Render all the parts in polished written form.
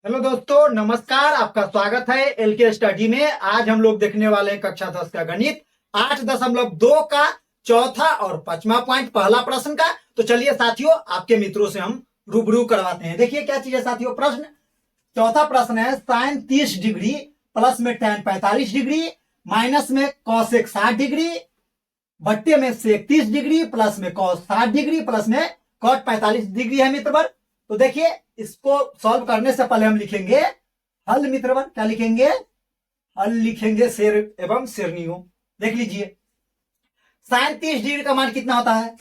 Hello दोस्तों, नमस्कार। आपका स्वागत है एलके स्टडी में। आज हम लोग देखने वाले हैं कक्षा 10 का गणित 8.2 का चौथा और पांचवा पॉइंट, पहला प्रश्न का। तो चलिए साथियों, आपके मित्रों से हम रूबरू करवाते हैं। देखिए क्या चीज है साथियों। प्रश्न, चौथा प्रश्न है साइन 30 डिग्री प्लस में tan 45 डिग्री माइनस में कॉसेक 60 डिग्री बट्टे में सेक 30 डिग्री प्लस में कॉस 60 डिग्री प्लस में कॉट 45 डिग्री है मित्रवर। तो देखिए, इसको सॉल्व करने से पहले हम लिखेंगे हल मित्रवर। क्या लिखेंगे? हल लिखेंगे शेर एवं शेरनियों। देख लीजिए, साइन 30 डिग्री का मान कितना होता है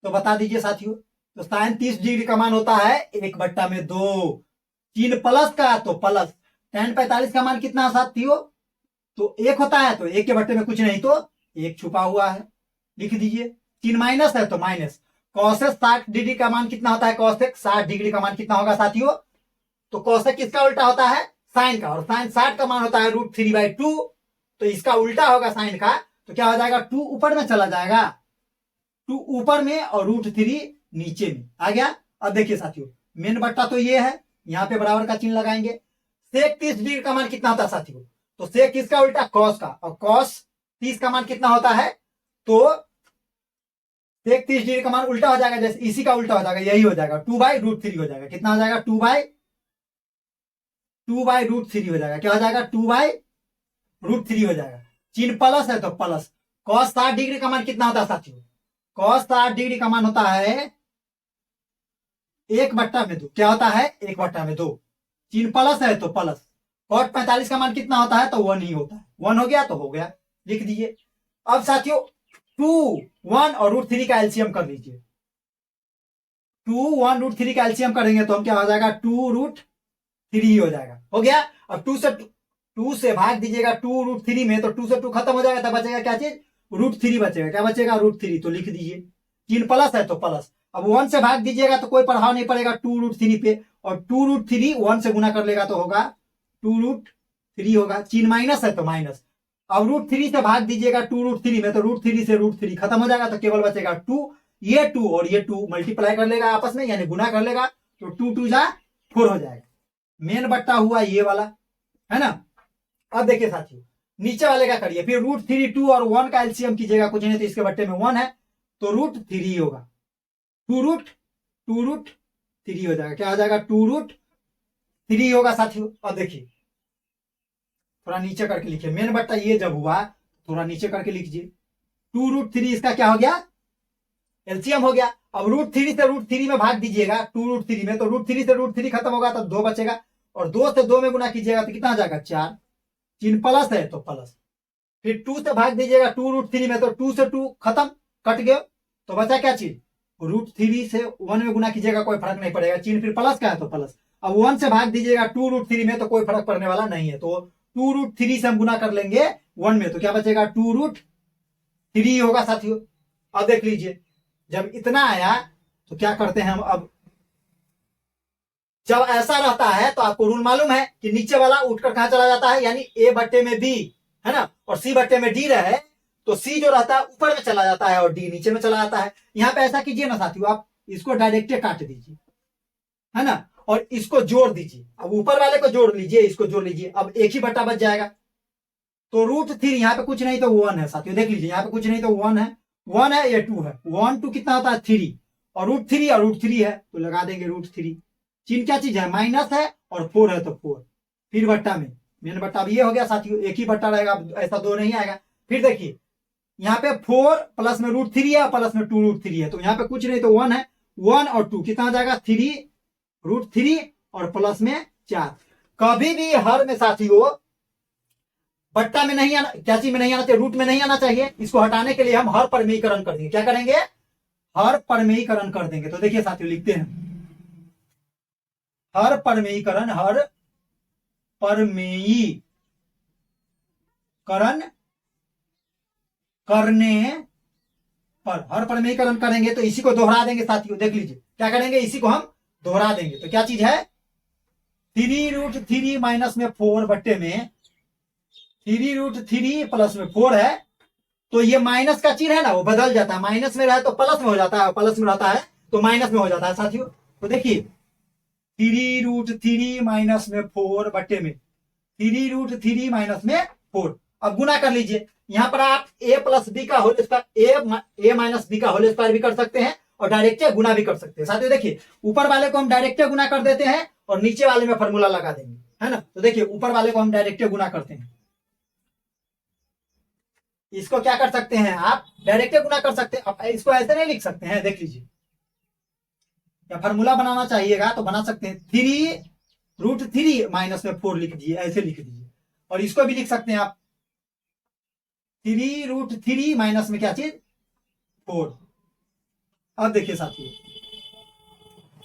तो बता दीजिए साथियों। तो साइन 30 डिग्री का मान होता है 1/2। चिन्ह प्लस का तो प्लस। tan 45 का मान कितना साथियों? तो 1 होता है, तो 1 के बट्टे में कुछ नहीं तो 1 छुपा हुआ है, लिख दीजिए। चिन्ह माइनस है तो माइनस। कॉसेक 60 डिग्री का मान कितना होता है? कॉसेक 60 डिग्री का मान कितना होगा साथियों? तो कॉसेक किसका उल्टा होता है? साइन का। और साइन 60 का मान होता है √3/2। तो इसका उल्टा होगा साइन का। तो क्या हो जाएगा? 2 ऊपर में चला जाएगा, 2 ऊपर में और √3 नीचे में आ गया। अब देखिए साथियों, मेन बट्टा तो ये है, यहां पे बराबर का चिन्ह लगाएंगे। सेक 30 डिग्री का मान कितना होता है साथियों? तो सेक किसका उल्टा? कॉस का। और कॉस 30 का मान कितना होता है? तो सेक 30 डिग्री का मान उल्टा हो जाएगा, जैसे इसी का उल्टा हो जाएगा, यही हो जाएगा 2/√3 हो जाएगा। कितना हो जाएगा? 2/√3 हो जाएगा। क्या हो जाएगा? 2/√3 हो जाएगा। चिन्ह प्लस है तो प्लस। कॉस 60 डिग्री का मान कितना होता है साथियों? कॉस 60 डिग्री का मान होता है 1/2। क्या होता है? 1/2। चिन्ह प्लस है तो प्लस। कॉट 45 का मान कितना होता है? तो 1 ही होता है। 1 हो गया तो हो गया, लिख दीजिए। अब साथियों 2, 1 और √3 का एलसीएम कर लीजिए। 2, 1 √3 का एलसीएम करेंगे तो हम क्या हो जाएगा? 2√3 हो जाएगा। हो गया। अब 2 से भाग दीजिएगा 2√3 में, तो 2 से 2 खत्म हो जाएगा, तब बचेगा क्या चीज? √3 बचेगा। क्या बचेगा? √3। तो लिख दीजिए। चिन्ह प्लस है तो प्लस। अब 1 से भाग दीजिएगा तो कोई प्रभाव नहीं पड़ेगा 2√3 पे। और 2√3 1 से गुना कर लेगा तो होगा 2√3 होगा। चिन्ह माइनस है तो माइनस। अब √3 से भाग दीजिएगा 2√3 में, तो √3 से √3 खत्म हो जाएगा, तो केवल बचेगा 2। ये 2 और ये 2 मल्टीप्लाई कर लेगा आपस में, यानी गुना कर लेगा, तो 2 2 जा 4 हो जाएगा। मेन बट्टा हुआ ये वाला, है ना। अब देखिए साथियों, नीचे वाले का करिए। फिर √3, 2 और 1 का एलसीएम कीजिएगा, कुछ नहीं तो इसके बट्टे में 1 है, तो √3 होगा। 2√3 हो जाएगा। क्या हो जाएगा? 2√3 होगा साथियों। अब देखिए, थोड़ा नीचे करके लिखिए। मेन बट्टा ये जब हुआ, थोड़ा नीचे करके लिखिए। 2√3 इसका क्या हो गया? एलसीएम हो गया। अब √3 से √3 में भाग दीजिएगा 2√3 में, तो √3 से √3 खत्म होगा तो 2 बचेगा। और 2 से 2 में गुना कीजिएगा तो कितना आ जाएगा? 4। चिन्ह प्लस है तो प्लस। फिर 2 से भाग दीजिएगा 2√3 में, तो 2 से 2 खत्म, कट गए, तो बचा क्या चीज? √3 से 1 में गुना कीजिएगा, कोई फर्क नहीं पड़ेगा। चिन्ह फिर प्लस का है तो प्लस। अब 1 से भाग दीजिएगा 2√3 में, तो कोई फर्क पड़ने वाला नहीं है, तो 2√3 से हम गुना कर लेंगे 1 में, तो क्या बचेगा? 2√3 होगा साथियों। अब देख लीजिए, जब इतना आया तो क्या करते हैं हम। अब जब ऐसा रहता है तो आपको रूल मालूम है कि नीचे वाला उठकर कहां चला जाता है, यानी A/B, है ना, और C/D रहे तो C जो रहता है ऊपर में चला जाता है और D नीचे में चला जाता है। यहां पे ऐसा कीजिए ना साथियों, आप इसको डायरेक्ट काट दीजिए, है ना, और इसको जोड़ दीजिए। अब ऊपर वाले को जोड़ लीजिए, इसको जोड़ लीजिए, अब एक ही बट्टा बच जाएगा। तो √3 यहाँ पे कुछ नहीं तो 1 है साथियों। देख लीजिए, यहाँ पे कुछ नहीं तो 1 है, 1 है, ये 2 है। 1 2 कितना होता है? 3। और √3 है तो लगा देंगे √3। चिन्ह क्या चीज है? माइनस है, और 4 है तो 4। फिर बट्टा में, मेन बट्टा अब ये हो गया साथियों, एक ही बट्टा रहेगा, ऐसा 2 नहीं आएगा। फिर देखिए, यहाँ पे 4 प्लस में √3 है, प्लस में 2√3 है, तो यहाँ पे कुछ नहीं तो 1 है। 1 और 2 कितना हो जाएगा? 3 √3 और प्लस में 4। कभी भी हर में साथियों बट्टा में नहीं आना, क्या चीज में नहीं आना चाहिए? रूट में नहीं आना चाहिए। इसको हटाने के लिए हम हर परमेयीकरण कर देंगे। क्या करेंगे? हर परमेयीकरण कर देंगे। तो देखिए साथियों, लिखते हैं हर परमेयीकरण, हर परमेयीकरण करने पर, हर परमेयीकरण करेंगे तो इसी को दोहरा देंगे साथियों। देख लीजिए क्या करेंगे, इसी को हम दोहरा देंगे। तो क्या चीज है? 3√3 माइनस में 4 बट्टे में 3√3 प्लस में 4 है, तो ये माइनस का चिन्ह है ना, वो बदल जाता है। माइनस में रहे तो प्लस में हो जाता है, प्लस में रहता है तो माइनस में हो जाता है साथियों। तो देखिए 3√3 माइनस में 4 बट्टे में 3√3 माइनस में 4। अब गुना कर लीजिए। यहां पर आप a प्लस बी का होल स्क्वायर ए माइनस बी का होल स्क्वायर भी कर सकते हैं और डायरेक्ट गुना भी कर सकते हैं। साथियों देखिए, ऊपर वाले को हम डायरेक्ट गुना कर देते हैं और नीचे वाले में फॉर्मूला लगा देंगे, है ना। तो देखिए, ऊपर वाले को हम डायरेक्ट गुना करते हैं। इसको क्या कर सकते हैं आप, डायरेक्ट गुना कर सकते हैं। इसको ऐसे नहीं लिख सकते हैं, देख लीजिए। या फॉर्मूला बनाना चाहिएगा तो बना सकते हैं, 3√3 माइनस में 4 लिख दीजिए, ऐसे लिख दीजिए। और इसको भी लिख सकते हैं आप 3√3 माइनस में क्या चीज, 4। अब देखिए साथियों,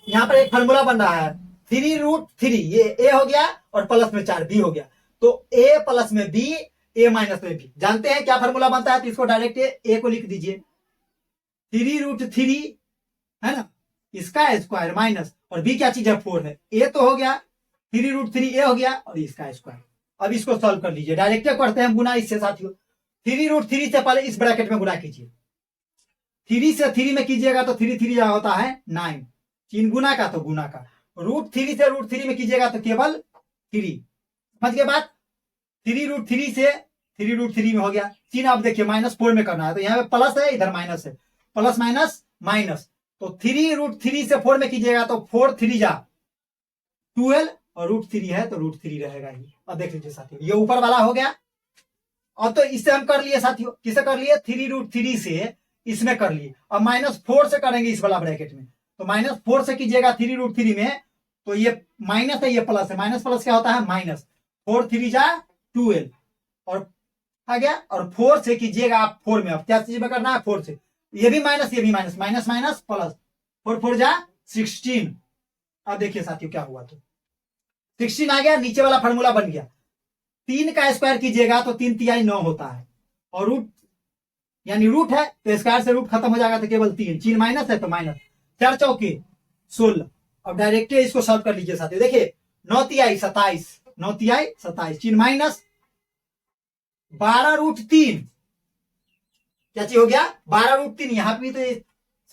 यहां पर एक फॉर्मूला बन रहा है 3√3, ये a हो गया और प्लस में 4 b हो गया। तो a प्लस में b, a माइनस में b, जानते हैं क्या फॉर्मूला बनता है। तो इसको डायरेक्ट a को लिख दीजिए 3√3, है ना, इसका स्क्वायर माइनस, और b क्या चीज है, 4 है। a तो हो गया 3√3 a हो गया और इसका स्क्वायर। अब इसको सॉल्व कर लीजिए, डायरेक्ट करते हैं गुना इससे साथियों। 3√3 से पहले इस ब्रैकेट में गुना कीजिए। 3 से 3 में कीजिएगा तो 3 जा होता है 9, 3 गुना का तो गुना का। √3 से √3 में कीजिएगा तो केवल 3। समझ के बाद 3√3 से 3√3 में हो गया। चिन्ह अब देखिए -4 में करना है, तो यहाँ पे प्लस है, इधर माइनस है, प्लस माइनस माइनस। तो 3√3 से 4 में कीजिएगा तो 4 3 जा 12 और √3 है तो √3 रहेगा ही। अब देख लीजिए साथियों, ये ऊपर वाला हो गया। और तो इससे हम कर लिए साथियों, किसे कर लिए, 3√3 से इसमें कर लिए। अब -4 से करेंगे इस वाला ब्रैकेट में, तो -4 से कीजिएगा 3√3 में, तो ये माइनस है, ये प्लस है, माइनस प्लस क्या होता है माइनस। 4 3 जा 12 और आ गया। और 4 से कीजिएगा आप 4 में, अब क्या चीज में करना है, 4 से, ये भी माइनस, ये भी माइनस, माइनस माइनस प्लस, 4 4 जा 16। अब देखिए साथियों क्या हुआ, तो 16 आ गया, नीचे वाला फॉर्मूला बन गया। 3 का स्क्वायर कीजिएगा तो 3 तिहाई 9 होता है, और रूट यानी रूट है तो स्क्वायर से रूट खत्म हो जाएगा तो केवल 3, चिन्ह माइनस है तो माइनस, 4 चौके 16। अब डायरेक्ट इसको सॉल्व कर लीजिए साथियों। देखिए 9 तिहाई 27, 9 तिहाई 27, चिन्ह माइनस, 12√3 क्या चीज हो गया, 12√3। यहाँ पे भी तो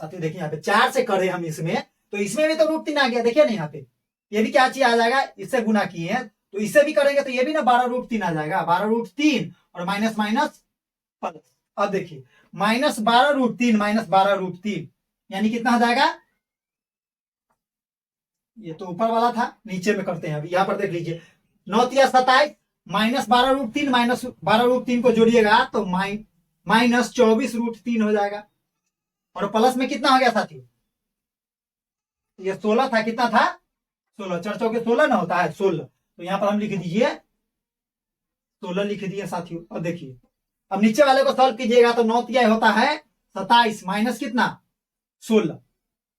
साथियों देखिए, यहाँ पे 4 से करे हम इसमें, तो इसमें भी तो √3 आ गया। देखिए ना यहाँ पे, ये भी क्या चीज आ जाएगा, इससे गुना किए हैं तो इससे भी करेंगे तो ये भी ना 12√3 आ जाएगा, 12√3 और माइनस माइनस प्लस। अब देखिए -12√3 माइनस 12√3 यानी कितना हो जाएगा, ये तो ऊपर वाला था, नीचे में करते हैं। अभी यहाँ पर देख लीजिए, 9 तिया 27 माइनस 12√3 माइनस 12√3 को जोड़िएगा तो माइनस 24√3 हो जाएगा। और प्लस में कितना हो गया साथियों, ये 16 था, कितना था 16, 4 चौके 16 ना होता है 16, तो यहाँ पर हम लिख दीजिए 16 लिख दिए साथियों। अब देखिए, अब नीचे वाले को सॉल्व कीजिएगा तो 9 तिहाई होता है 27 माइनस कितना 16।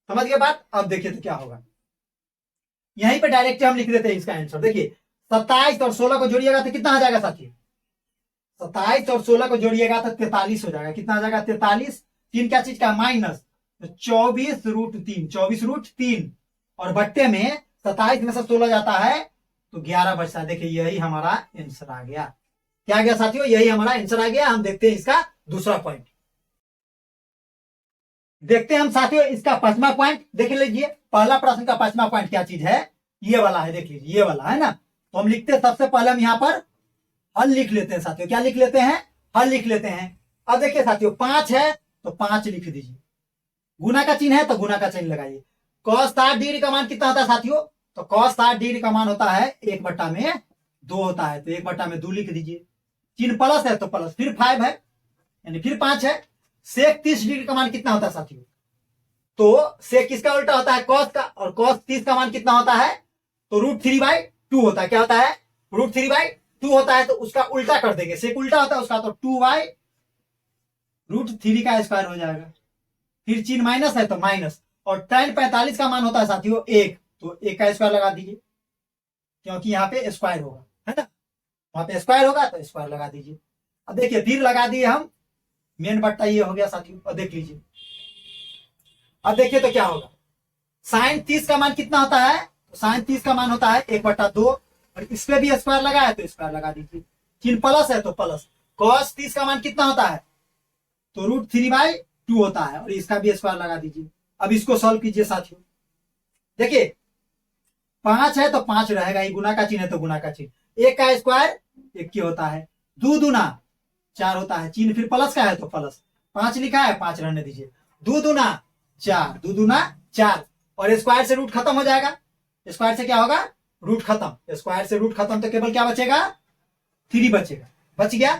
समझ गए बात। अब देखिए तो क्या होगा, यहीं पे डायरेक्ट हम लिख देते हैं इसका आंसर। देखिए 27 और 16 को जोड़िएगा तो कितना आ जाएगा साथियों, 27 और 16 को जोड़िएगा तो 43 हो जाएगा। कितना आ जाएगा 43, 3 क्या चीज का माइनस, तो 24√3, 24√3 और बट्टे में 27 में से 16 जाता है तो 11 बचता है। देखिए यही हमारा आंसर आ गया। क्या आ गया साथियों, यही हमारा आंसर आ गया। हम देखते हैं इसका दूसरा पॉइंट, देखते हैं हम साथियों इसका 5वां पॉइंट। देख लीजिए, पहला प्रश्न का 5वां पॉइंट क्या चीज है, ये वाला है, देख लीजिए ये वाला है ना। तो हम लिखते हैं, सबसे पहले हम यहाँ पर हल लिख लेते हैं साथियों। क्या लिख लेते हैं, हल लिख लेते हैं। अब देखिए साथियों, 5 है तो 5 लिख दीजिए, गुना का चिन्ह है तो गुना का चिन्ह लगाइए। cos 60 डिग्री का मान कितना होता है साथियों, तो cos 60 डिग्री का मान होता है 1/2 होता है, तो 1/2 लिख दीजिए। चिन्ह प्लस है तो प्लस, फिर 5 है यानी फिर 5 है। sec 30 डिग्री का मान कितना होता है साथियों, तो sec किसका उल्टा होता है, cos का, और cos 30 का मान कितना होता है, तो √3/2 होता है। क्या होता है, √3/2 होता है, तो उसका उल्टा कर देंगे, sec उल्टा होता है उसका, तो 2/√3 का स्क्वायर हो जाएगा। फिर चिन्ह माइनस है तो माइनस, और tan 45 का मान होता है साथियों 1, तो 1 का स्क्वायर लगा दीजिए, क्योंकि यहाँ पे स्क्वायर होगा, है ना, वहां पे स्क्वायर होगा तो स्क्वायर लगा दीजिए। अब देखिए फिर लगा दिए हम, मेन बट्टा ये हो गया साथियों। अब देख लीजिए, अब देखिए तो क्या होगा, sin 30 का मान कितना होता है, तो sin 30 का मान होता है 1/2, और इस पे भी स्क्वायर लगा है तो स्क्वायर लगा दीजिए। चिन्ह प्लस है तो प्लस। cos 30 का मान कितना होता है, तो √3/2 होता है, और इसका भी स्क्वायर लगा दीजिए। अब इसको सॉल्व कीजिए साथियों। देखिए 5 है तो 5 रहेगा, ये गुना का चिन्ह है तो गुना का चिन्ह। 1 का स्क्वायर 1 की होता है, 2 दूना 4 होता है, चिन्ह फिर प्लस का है तो प्लस, 5 लिखा है 5 रहने दीजिए, 2 दूना 4, 2 दूना 4, और स्क्वायर से रूट खत्म हो जाएगा। स्क्वायर से क्या होगा, रूट खत्म, स्क्वायर से रूट खत्म तो केवल क्या बचेगा, 3 बचेगा, बच गया।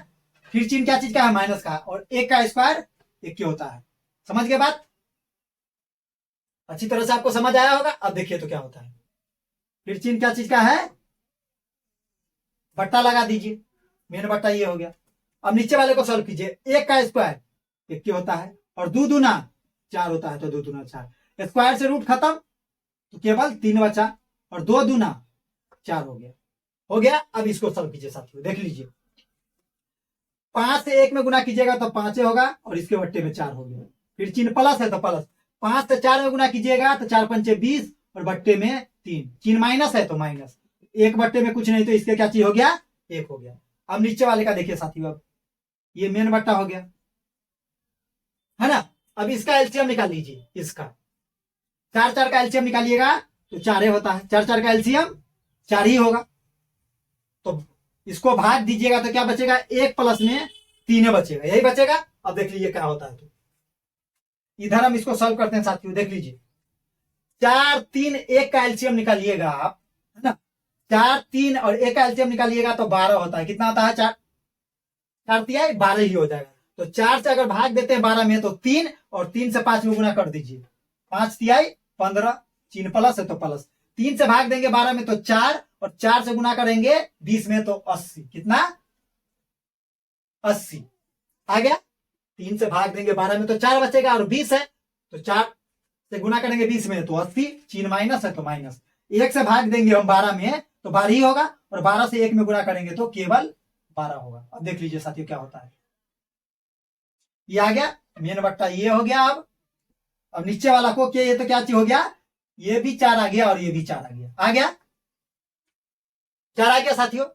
फिर चिन्ह क्या चीज का है, माइनस का, और 1 का स्क्वायर 1 की होता है। समझ गए बात, अच्छी तरह से आपको समझ आया होगा। अब देखिए तो क्या होता है, फिर चिन्ह क्या चीज का है, बट्टा लगा दीजिए, मेन बट्टा ये हो गया। अब नीचे वाले को सॉल्व कीजिए, 1 का स्क्वायर 1 की होता है, और 2 दूना 4 होता है तो 2 दूना 4, स्क्वायर से रूट खत्म तो केवल 3 बचा, और 2 दूना 4 हो गया, हो गया। अब इसको सॉल्व कीजिए साथियों, देख लीजिए, 5 से 1 में गुना कीजिएगा तो 5 होगा, और इसके बट्टे में 4 हो गया। फिर चिन्ह प्लस है तो प्लस, 5 से 4 में गुना कीजिएगा तो 4 पंचे 20, और बट्टे में 3, चिन्ह माइनस है तो माइनस, 1 बट्टे में कुछ नहीं तो इसके क्या चीज हो गया, 1 हो गया। अब नीचे वाले का देखिए साथियों, अब ये मेन बट्टा हो गया है ना। अब इसका एलसीएम निकाल लीजिए, इसका 4 4 का एलसीएम निकालिएगा तो 4 होता है, 4 4 का एलसीएम 4 ही होगा, तो इसको भाग दीजिएगा तो क्या बचेगा, 1 प्लस में 3 बचेगा, यही बचेगा। अब देख लीजिए क्या होता है, तो इधर हम इसको सॉल्व करते हैं साथियों, देख लीजिए, 4 3 1 का एलसीएम निकालिएगा आप, है ना, 4 3 और 1 का एलसीएम निकालिएगा तो 12 होता है, कितना होता है, 4 4 तिया 12 ही हो जाएगा। तो 4 से अगर भाग देते हैं 12 में तो 3, और 3 से 5 में गुना कर दीजिए, 5 तिया 15, चिन्ह प्लस है तो प्लस, 3 से भाग देंगे 12 में तो 4, और 4 से गुना करेंगे 20 में तो 80, कितना 80 आ गया। 3 से भाग देंगे 12 में तो 4 बचेगा, और 20 है तो 4 से गुना करेंगे 20 में तो 80, चिन्ह माइनस है तो माइनस, 1 से भाग देंगे हम 12 में तो 12 ही होगा, और 12 से 1 में गुना करेंगे तो केवल 12 होगा। अब देख लीजिए साथियों क्या होता है, ये आ गया मेन बट्टा, ये हो गया। अब नीचे वाला को क्या, ये तो क्या चीज हो गया, ये भी 4 आ गया, और ये भी 4 आ गया, आ गया 4 आ गया साथियों।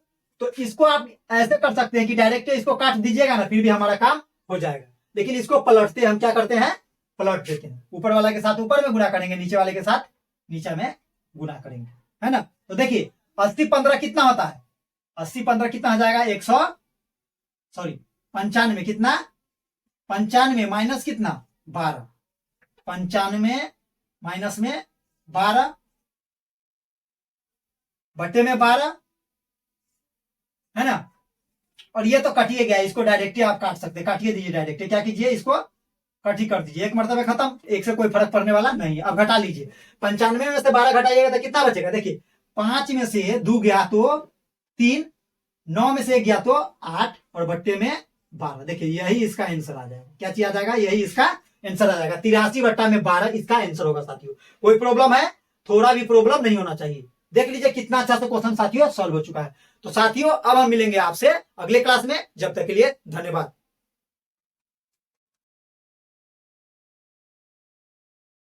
तो इसको आप ऐसे कर सकते हैं कि डायरेक्ट इसको काट दीजिएगा ना, फिर भी हमारा काम हो जाएगा, लेकिन इसको पलटते हैं, हम क्या करते हैं, पलट देते हैं, ऊपर वाला के साथ ऊपर में गुना करेंगे, नीचे वाले के साथ नीचे में गुना करेंगे, है ना। तो देखिए 80 15 कितना होता है, 80 15 कितना आ जाएगा, 95 कितना, 95 माइनस कितना 12, 95 माइनस में 12 बट्टे में 12, है ना। और ये तो कटिए गया, इसको डायरेक्ट आप काट सकते हैं, काटिए दीजिए डायरेक्ट, क्या कीजिए इसको कट ही कर दीजिए, एक मरतबे खत्म, एक से कोई फर्क पड़ने वाला नहीं। अब घटा लीजिए, 95 में से 12 घटाइएगा तो कितना बचेगा, देखिए 5 में से 2 गया तो 3, 9 में से 1 गया तो 8, और बट्टे में 12, देखिए यही इसका आंसर आ जाएगा, क्या चीज आ जाएगा, यही इसका आंसर आ जाएगा, 83 बट्टा में 12 इसका आंसर होगा साथियों। कोई प्रॉब्लम है, थोड़ा भी प्रॉब्लम नहीं होना चाहिए। देख लीजिए कितना अच्छा से क्वेश्चन साथियों सॉल्व हो चुका है। तो साथियों अब हम मिलेंगे आपसे अगले क्लास में, जब तक के लिए धन्यवाद।